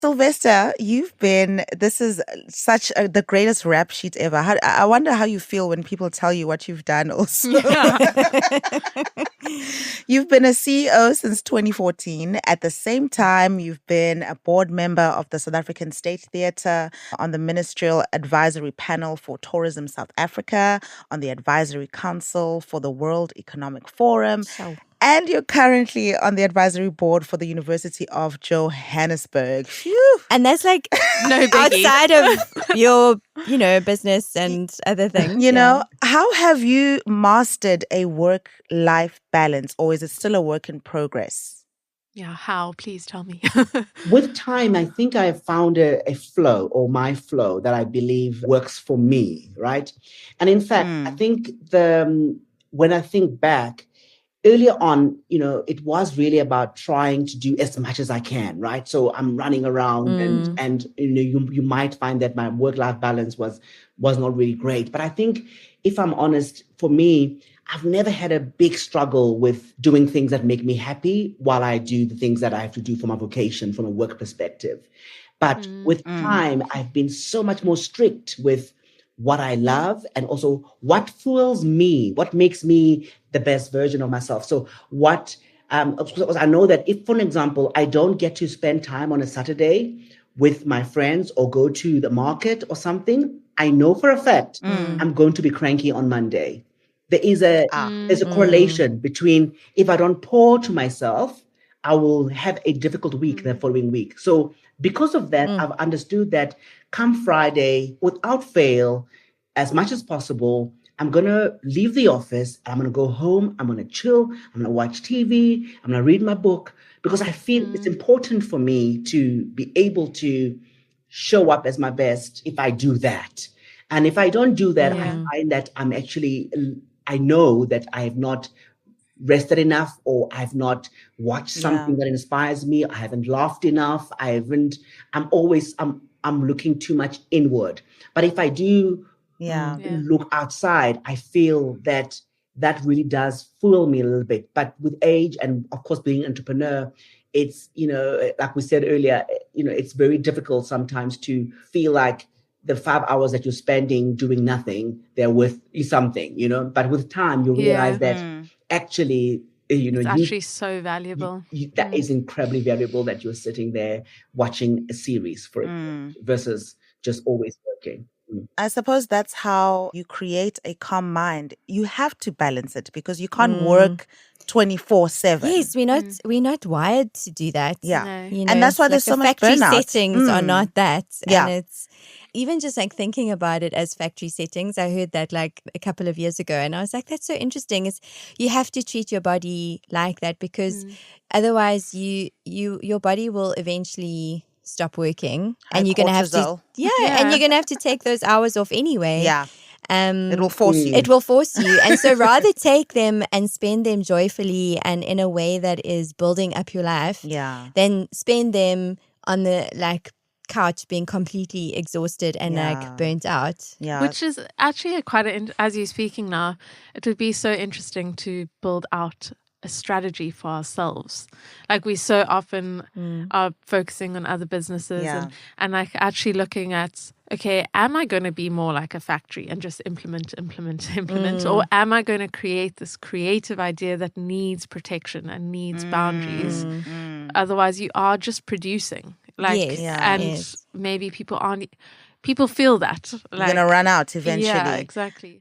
Sylvester, this is the greatest rap sheet ever. I wonder how you feel when people tell you what you've done also. Yeah. You've been a CEO since 2014. At the same time, you've been a board member of the South African State Theatre, on the Ministerial Advisory Panel for Tourism South Africa, on the Advisory Council for the World Economic Forum. So. And you're currently on the advisory board for the University of Johannesburg. Phew. And that's like No biggie. outside of your, business and other things. How have you mastered a work-life balance, or is it still a work in progress? Yeah, how? Please tell me. With time, I think I have found a flow, or my flow, that I believe works for me, right? And in fact, I think when I think back, earlier on, it was really about trying to do as much as I can, right? So I'm running around and you might find that my work-life balance was not really great. But I think, if I'm honest, for me, I've never had a big struggle with doing things that make me happy while I do the things that I have to do for my vocation from a work perspective. But with time, I've been so much more strict with what I love and also what fuels me, what makes me the best version of myself. So I know that if, for example, I don't get to spend time on a Saturday with my friends or go to the market or something, I know for a fact I'm going to be cranky on Monday. There's a correlation between, if I don't pour to myself, I will have a difficult week the following week. So because of that, I've understood that come Friday, without fail, as much as possible, I'm going to leave the office. I'm going to go home. I'm going to chill. I'm going to watch TV. I'm going to read my book, because I feel it's important for me to be able to show up as my best if I do that. And if I don't do that, I find that I know that I have not rested enough, or I've not watched something that inspires me. I haven't laughed enough. I'm looking too much inward. But if I do look outside, I feel that really does fool me a little bit. But with age and, of course, being an entrepreneur, it's, like we said earlier, it's very difficult sometimes to feel like the 5 hours that you're spending doing nothing, they're worth something, But with time, you realize that actually, it's actually so valuable. That is incredibly valuable, that you're sitting there watching a series for it versus just always working. I suppose that's how you create a calm mind. You have to balance it, because you can't work 24/7. Yes, we're not wired to do that. Yeah. No. And that's why there's so much burnout. Factory settings are not that. Yeah. And it's even just like thinking about it as factory settings. I heard that like a couple of years ago, and I was like, that's so interesting. Is you have to treat your body like that, because otherwise your body will eventually stop working, and you're going to have to and you're going to have to take those hours off anyway. Yeah. It will force you. It will force you. And so rather take them and spend them joyfully and in a way that is building up your life than spend them on the couch being completely exhausted and burnt out. Yeah. Which is actually as you're speaking now, it would be so interesting to build out a strategy for ourselves. Like, we so often are focusing on other businesses and like actually looking at, okay, am I going to be more like a factory and just implement, or am I going to create this creative idea that needs protection and needs boundaries? Otherwise, you are just producing. Maybe people feel that. You're going to run out eventually. Yeah, exactly.